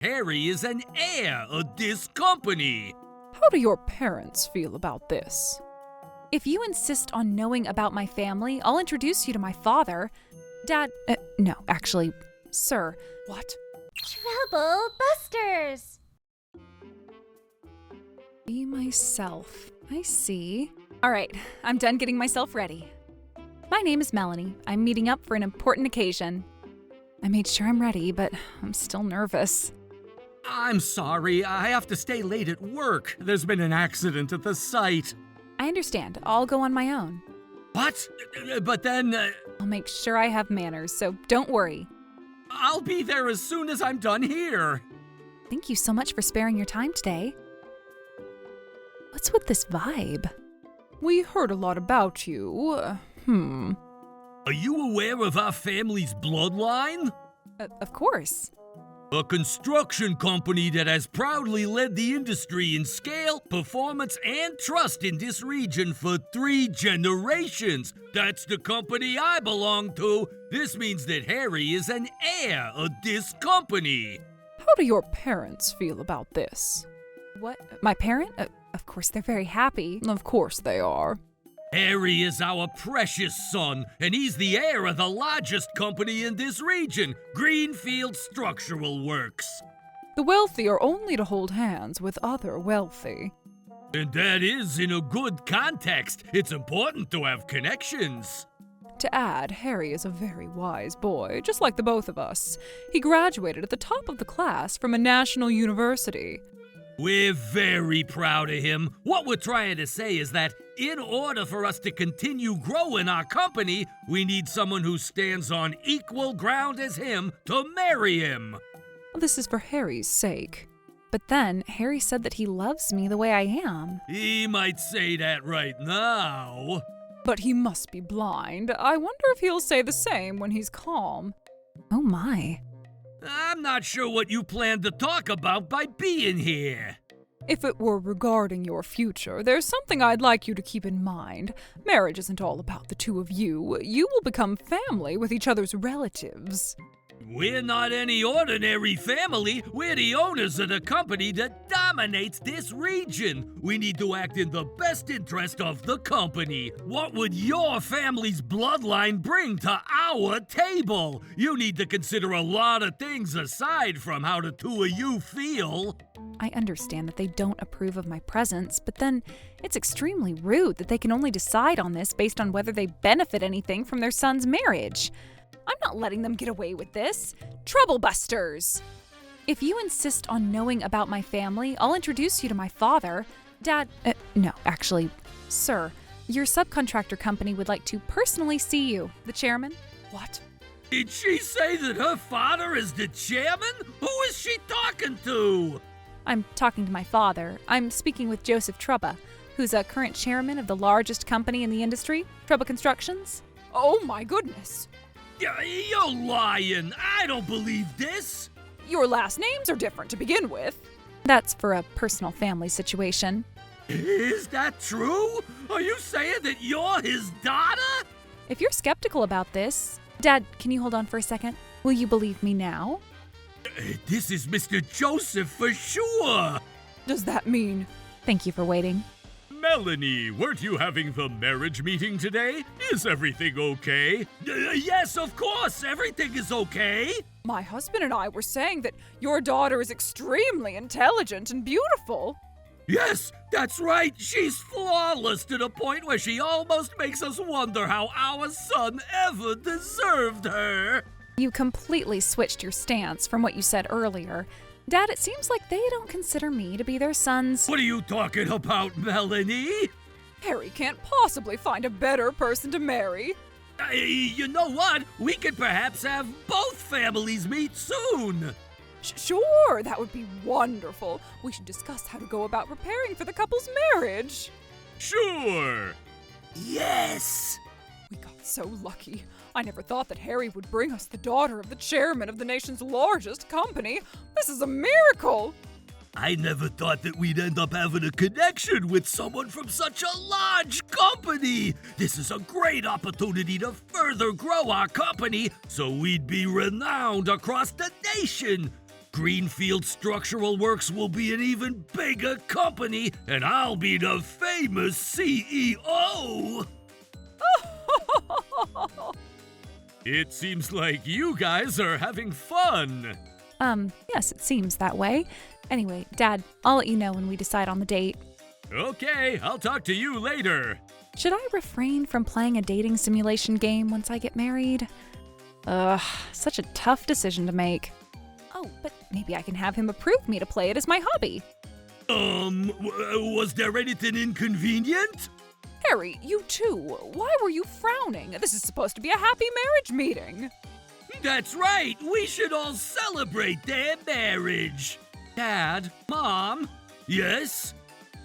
Harry is an heir of this company. How do your parents feel about this? If you insist on knowing about my family, I'll introduce you to my father. Dad, no, actually, sir. What? Trouble Busters! Be myself. I see. All right, I'm done getting myself ready. My name is Melanie. I'm meeting up for an important occasion. I made sure I'm ready, but I'm still nervous. I'm sorry, I have to stay late at work. There's been an accident at the site. I understand. I'll go on my own. What? But then, I'll make sure I have manners, so don't worry. I'll be there as soon as I'm done here. Thank you so much for sparing your time today. What's with this vibe? We heard a lot about you. Are you aware of our family's bloodline? Of course. A construction company that has proudly led the industry in scale, performance, and trust in this region for 3 generations. That's the company I belong to. This means that Harry is an heir of this company. How do your parents feel about this? What? My parent? Of course, they're very happy. Of course they are. Harry is our precious son, and he's the heir of the largest company in this region, Greenfield Structural Works. The wealthy are only to hold hands with other wealthy. And that is in a good context. It's important to have connections. To add, Harry is a very wise boy, just like the both of us. He graduated at the top of the class from a national university. We're very proud of him. What we're trying to say is that in order for us to continue growing our company, we need someone who stands on equal ground as him to marry him. This is for Harry's sake. But then, Harry said that he loves me the way I am. He might say that right now. But he must be blind. I wonder if he'll say the same when he's calm. Oh my. I'm not sure what you plan to talk about by being here. If it were regarding your future, there's something I'd like you to keep in mind. Marriage isn't all about the two of you. You will become family with each other's relatives. We're not any ordinary family. We're the owners of the company that dominates this region. We need to act in the best interest of the company. What would your family's bloodline bring to our table? You need to consider a lot of things aside from how the two of you feel. I understand that they don't approve of my presence, but then it's extremely rude that they can only decide on this based on whether they benefit anything from their son's marriage. I'm not letting them get away with this. Trouble Busters! If you insist on knowing about my family, I'll introduce you to my father. Dad, no, actually, sir, your subcontractor company would like to personally see you. The chairman? What? Did she say that her father is the chairman? Who is she talking to? I'm talking to my father. I'm speaking with Joseph Trubba, who's a current chairman of the largest company in the industry, Trubba Constructions. Oh my goodness! You're lying. I don't believe this. Your last names are different to begin with. That's for a personal family situation. Is that true? Are you saying that you're his daughter? If you're skeptical about this, Dad, can you hold on for a second? Will you believe me now? This is Mr. Joseph for sure. Does that mean? Thank you for waiting. Melanie, weren't you having the marriage meeting today? Is everything okay? Yes, of course, everything is okay. My husband and I were saying that your daughter is extremely intelligent and beautiful. Yes, that's right. She's flawless to the point where she almost makes us wonder how our son ever deserved her. You completely switched your stance from what you said earlier. Dad, it seems like they don't consider me to be their son's... What are you talking about, Melanie? Harry can't possibly find a better person to marry. You know what? We could perhaps have both families meet soon. Sure, that would be wonderful. We should discuss how to go about preparing for the couple's marriage. Sure. Yes. We got so lucky. I never thought that Harry would bring us the daughter of the chairman of the nation's largest company. This is a miracle. I never thought that we'd end up having a connection with someone from such a large company. This is a great opportunity to further grow our company so we'd be renowned across the nation. Greenfield Structural Works will be an even bigger company, and I'll be the famous CEO! It seems like you guys are having fun. Yes, it seems that way. Anyway, Dad, I'll let you know when we decide on the date. Okay, I'll talk to you later. Should I refrain from playing a dating simulation game once I get married? Ugh, such a tough decision to make. Oh, but maybe I can have him approve me to play it as my hobby. Was there anything inconvenient? Harry, you too. Why were you frowning? This is supposed to be a happy marriage meeting. That's right, we should all celebrate their marriage. Dad, Mom? Yes?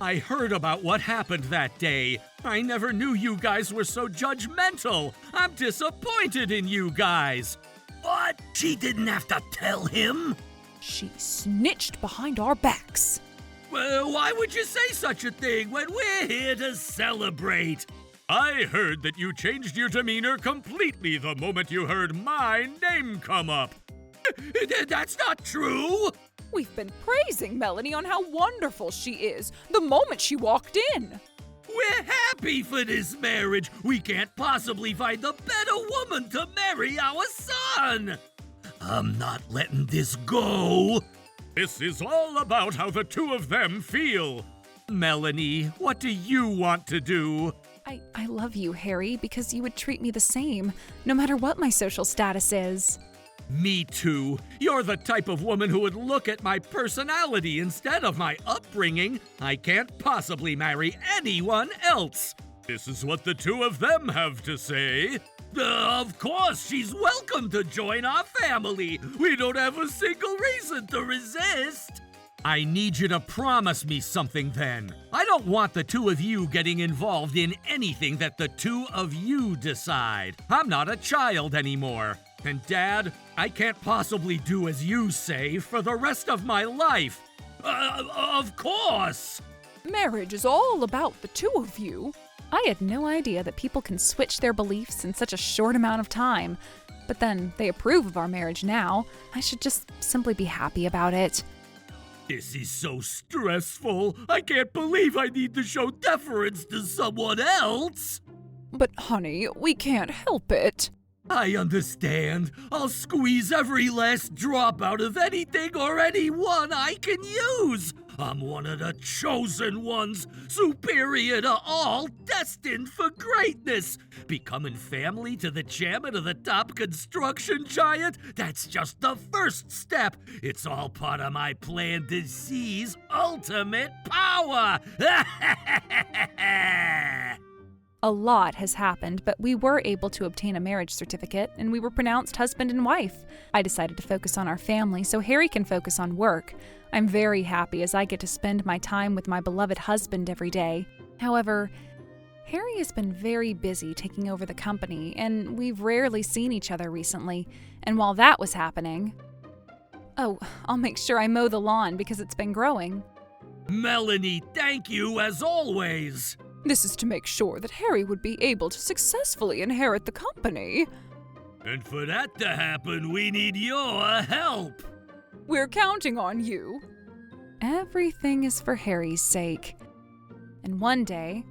I heard about what happened that day. I never knew you guys were so judgmental. I'm disappointed in you guys. What? She didn't have to tell him? She snitched behind our backs. Well, why would you say such a thing when we're here to celebrate? I heard that you changed your demeanor completely the moment you heard my name come up. That's not true. We've been praising Melanie on how wonderful she is the moment she walked in. We're happy for this marriage. We can't possibly find a better woman to marry our son. I'm not letting this go. This is all about how the two of them feel. Melanie, what do you want to do? I love you, Harry, because you would treat me the same, no matter what my social status is. Me too. You're the type of woman who would look at my personality instead of my upbringing. I can't possibly marry anyone else. This is what the two of them have to say. Of course, she's welcome to join our family. We don't have a single reason to resist. I need you to promise me something then. I don't want the two of you getting involved in anything that the two of you decide. I'm not a child anymore. And Dad, I can't possibly do as you say for the rest of my life. Of course! Marriage is all about the two of you. I had no idea that people can switch their beliefs in such a short amount of time. But then they approve of our marriage now. I should just simply be happy about it. This is so stressful. I can't believe I need to show deference to someone else. But honey, we can't help it. I understand. I'll squeeze every last drop out of anything or anyone I can use. I'm one of the chosen ones, superior to all, destined for greatness. Becoming family to the chairman of the top construction giant? That's just the first step. It's all part of my plan to seize ultimate power. A lot has happened, but we were able to obtain a marriage certificate, and we were pronounced husband and wife. I decided to focus on our family so Harry can focus on work. I'm very happy as I get to spend my time with my beloved husband every day. However, Harry has been very busy taking over the company, and we've rarely seen each other recently. And while that was happening... Oh, I'll make sure I mow the lawn because it's been growing. Melanie, thank you as always. This is to make sure that Harry would be able to successfully inherit the company. And for that to happen, we need your help. We're counting on you. Everything is for Harry's sake. And one day...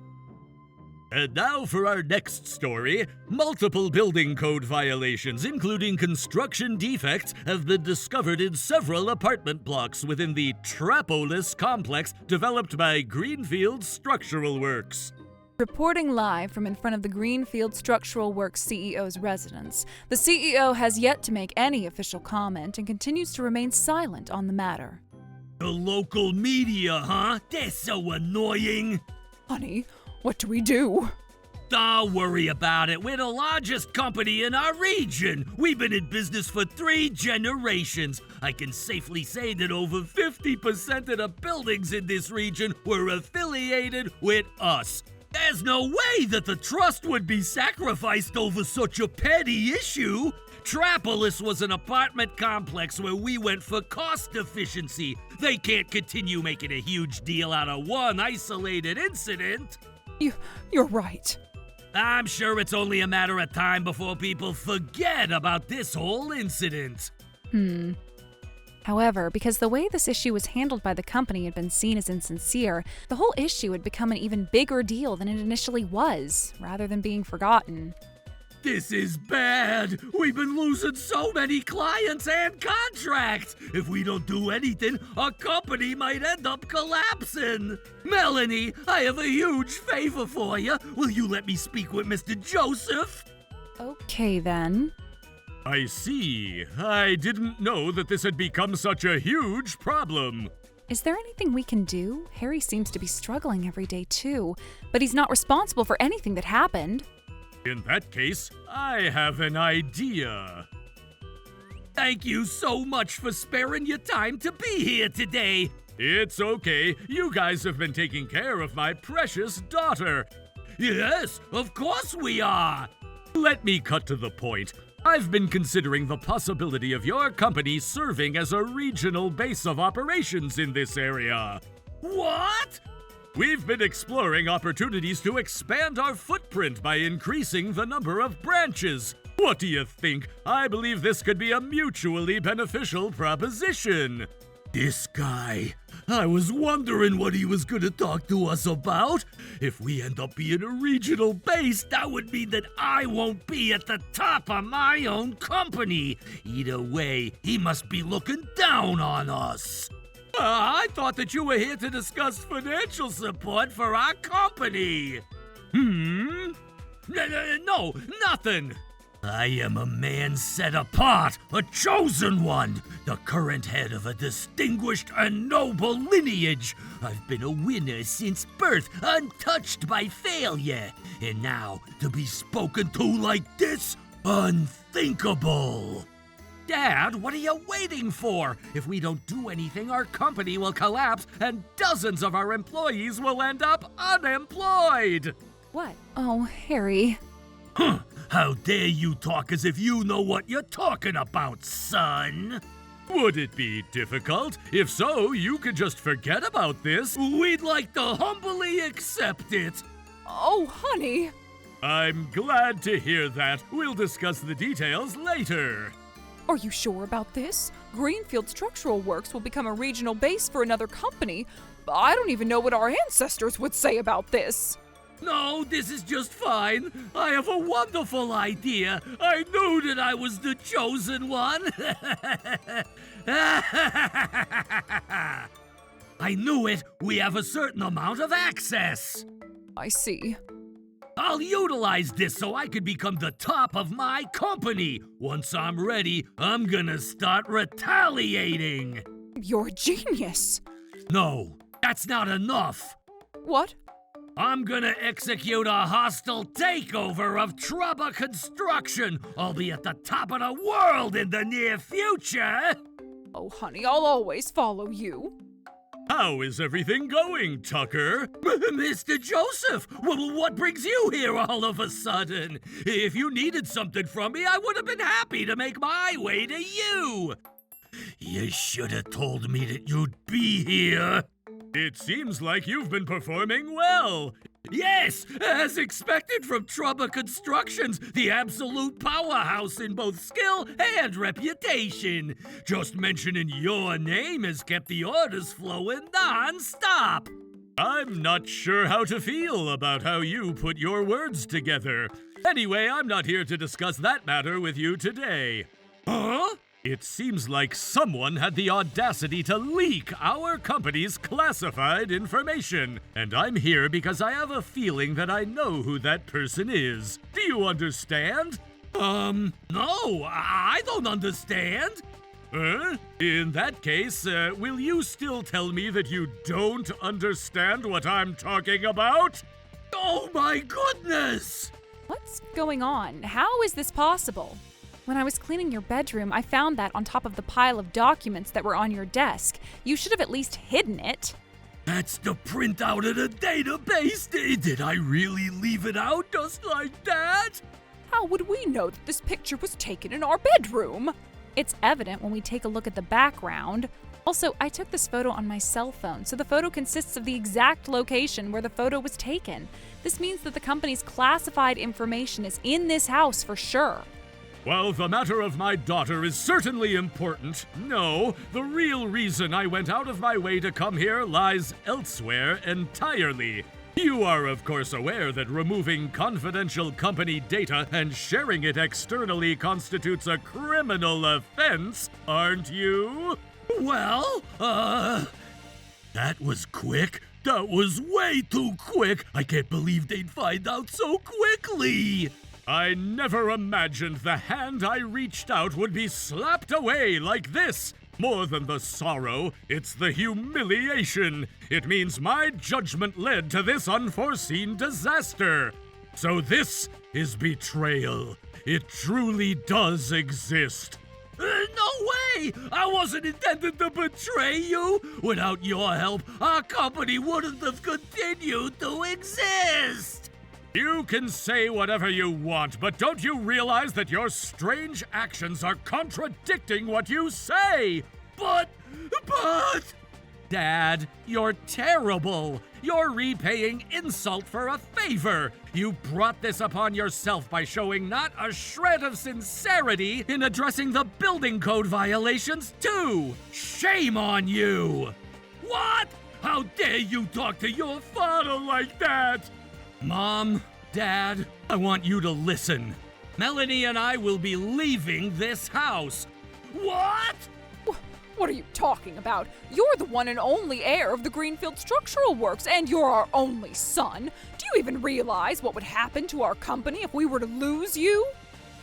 And now for our next story. Multiple building code violations, including construction defects, have been discovered in several apartment blocks within the Trapolis complex developed by Greenfield Structural Works. Reporting live from in front of the Greenfield Structural Works CEO's residence, the CEO has yet to make any official comment and continues to remain silent on the matter. The local media, huh? They're so annoying. Honey, what do we do? Don't worry about it. We're the largest company in our region. We've been in business for 3 generations. I can safely say that over 50% of the buildings in this region were affiliated with us. There's no way that the trust would be sacrificed over such a petty issue. Trapolis was an apartment complex where we went for cost efficiency. They can't continue making a huge deal out of one isolated incident. You're right. I'm sure it's only a matter of time before people forget about this whole incident. However, because the way this issue was handled by the company had been seen as insincere, the whole issue had become an even bigger deal than it initially was, rather than being forgotten. This is bad. We've been losing so many clients and contracts. If we don't do anything, our company might end up collapsing. Melanie, I have a huge favor for you. Will you let me speak with Mr. Joseph? Okay then. I see. I didn't know that this had become such a huge problem. Is there anything we can do? Harry seems to be struggling every day too, but he's not responsible for anything that happened. In that case, I have an idea. Thank you so much for sparing your time to be here today. It's okay. You guys have been taking care of my precious daughter. Yes, of course we are. Let me cut to the point. I've been considering the possibility of your company serving as a regional base of operations in this area. What? We've been exploring opportunities to expand our footprint by increasing the number of branches. What do you think? I believe this could be a mutually beneficial proposition. This guy. I was wondering what he was gonna talk to us about. If we end up being a regional base, that would mean that I won't be at the top of my own company. Either way, he must be looking down on us. I thought that you were here to discuss financial support for our company. No, nothing. I am a man set apart, a chosen one, the current head of a distinguished and noble lineage. I've been a winner since birth, untouched by failure. And now, to be spoken to like this, unthinkable. Dad, what are you waiting for? If we don't do anything, our company will collapse and dozens of our employees will end up unemployed. What? Oh, Harry. Huh. How dare you talk as if you know what you're talking about, son? Would it be difficult? If so, you could just forget about this. We'd like to humbly accept it. Oh, honey. I'm glad to hear that. We'll discuss the details later. Are you sure about this? Greenfield Structural Works will become a regional base for another company. I don't even know what our ancestors would say about this. No, this is just fine. I have a wonderful idea. I knew that I was the chosen one. I knew it. We have a certain amount of access. I see. I'll utilize this so I could become the top of my company. Once I'm ready, I'm gonna start retaliating. You're a genius. No, that's not enough. What? I'm gonna execute a hostile takeover of Trouba Construction. I'll be at the top of the world in the near future. Oh, honey, I'll always follow you. How is everything going, Tucker? Mr. Joseph, what brings you here all of a sudden? If you needed something from me, I would have been happy to make my way to you. You should have told me that you'd be here. It seems like you've been performing well. Yes, as expected from Trouba Constructions, the absolute powerhouse in both skill and reputation. Just mentioning your name has kept the orders flowing non-stop. I'm not sure how to feel about how you put your words together. Anyway, I'm not here to discuss that matter with you today. Huh? It seems like someone had the audacity to leak our company's classified information. And I'm here because I have a feeling that I know who that person is. Do you understand? No, I don't understand. In that case, will you still tell me that you don't understand what I'm talking about? Oh my goodness! What's going on? How is this possible? When I was cleaning your bedroom, I found that on top of the pile of documents that were on your desk. You should have at least hidden it. That's the printout of the database. Did I really leave it out just like that? How would we know that this picture was taken in our bedroom? It's evident when we take a look at the background. Also, I took this photo on my cell phone, so the photo consists of the exact location where the photo was taken. This means that the company's classified information is in this house for sure. While the matter of my daughter is certainly important, no, the real reason I went out of my way to come here lies elsewhere entirely. You are, of course, aware that removing confidential company data and sharing it externally constitutes a criminal offense, aren't you? Well, that was quick. That was way too quick. I can't believe they'd find out so quickly. I never imagined the hand I reached out would be slapped away like this. More than the sorrow, it's the humiliation. It means my judgment led to this unforeseen disaster. So this is betrayal. It truly does exist. No way! I wasn't intended to betray you! Without your help, our company wouldn't have continued to exist! You can say whatever you want, but don't you realize that your strange actions are contradicting what you say? But... Dad, you're terrible! You're repaying insult for a favor! You brought this upon yourself by showing not a shred of sincerity in addressing the building code violations, too! Shame on you! What? How dare you talk to your father like that? Mom, Dad, I want you to listen. Melanie and I will be leaving this house. What? What are you talking about? You're the one and only heir of the Greenfield Structural Works, and you're our only son. Do you even realize what would happen to our company if we were to lose you?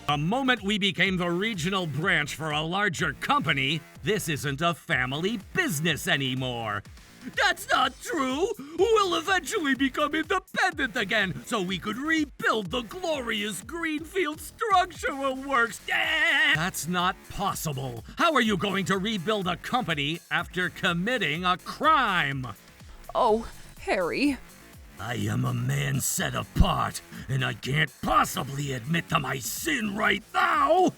The moment we became the regional branch for a larger company, this isn't a family business anymore. That's not true! We'll eventually become independent again, so we could rebuild the glorious Greenfield Structural Works. That's not possible. How are you going to rebuild a company after committing a crime? Oh, Harry. I am a man set apart, and I can't possibly admit to my sin right now!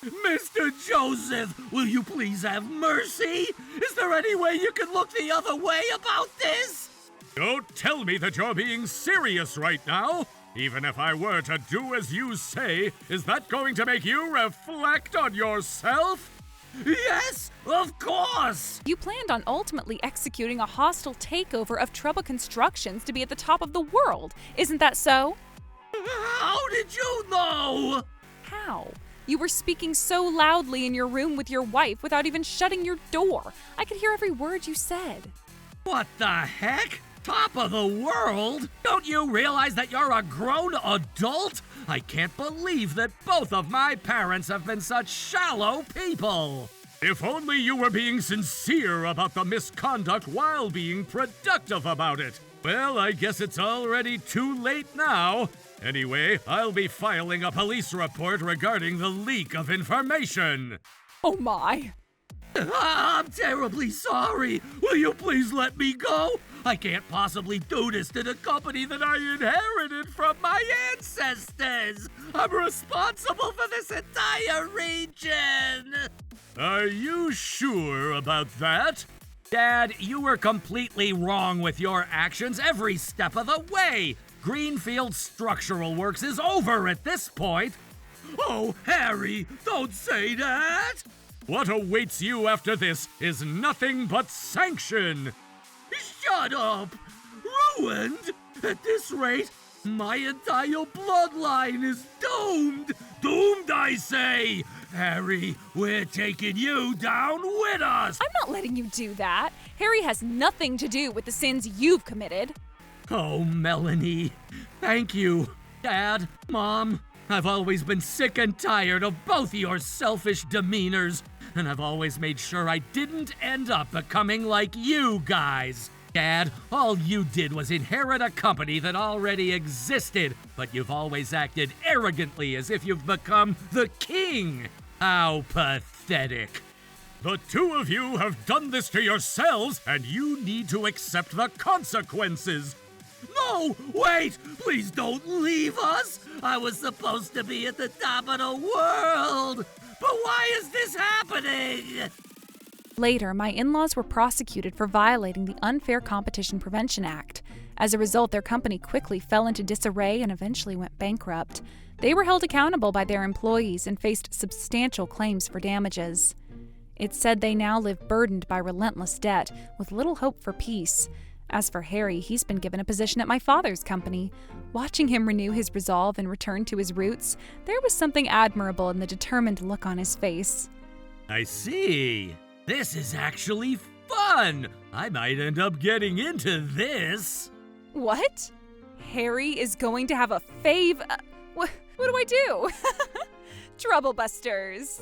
Mr. Joseph, will you please have mercy? Is there any way you can look the other way about this? Don't tell me that you're being serious right now. Even if I were to do as you say, is that going to make you reflect on yourself? Yes, of course! You planned on ultimately executing a hostile takeover of Trouble Constructions to be at the top of the world. Isn't that so? How did you know? How? You were speaking so loudly in your room with your wife without even shutting your door. I could hear every word you said. What the heck? Top of the world? Don't you realize that you're a grown adult? I can't believe that both of my parents have been such shallow people. If only you were being sincere about the misconduct while being productive about it. Well, I guess it's already too late now. Anyway, I'll be filing a police report regarding the leak of information. Oh my. I'm terribly sorry. Will you please let me go? I can't possibly do this to the company that I inherited from my ancestors. I'm responsible for this entire region. Are you sure about that? Dad, you were completely wrong with your actions every step of the way. Greenfield Structural Works is over at this point. Oh, Harry, don't say that! What awaits you after this is nothing but sanction. Shut up! Ruined? At this rate, my entire bloodline is doomed! Doomed, I say! Harry, we're taking you down with us! I'm not letting you do that. Harry has nothing to do with the sins you've committed. Oh, Melanie. Thank you. Dad, Mom, I've always been sick and tired of both your selfish demeanors, and I've always made sure I didn't end up becoming like you guys. Dad, all you did was inherit a company that already existed, but you've always acted arrogantly as if you've become the king. How pathetic. The two of you have done this to yourselves, and you need to accept the consequences. No, wait! Please don't leave us! I was supposed to be at the top of the world! But why is this happening? Later, my in-laws were prosecuted for violating the Unfair Competition Prevention Act. As a result, their company quickly fell into disarray and eventually went bankrupt. They were held accountable by their employees and faced substantial claims for damages. It's said they now live burdened by relentless debt, with little hope for peace. As for Harry, he's been given a position at my father's company. Watching him renew his resolve and return to his roots, there was something admirable in the determined look on his face. I see. This is actually fun. I might end up getting into this. What? Harry is going to have a fave? What do I do? Trouble Busters.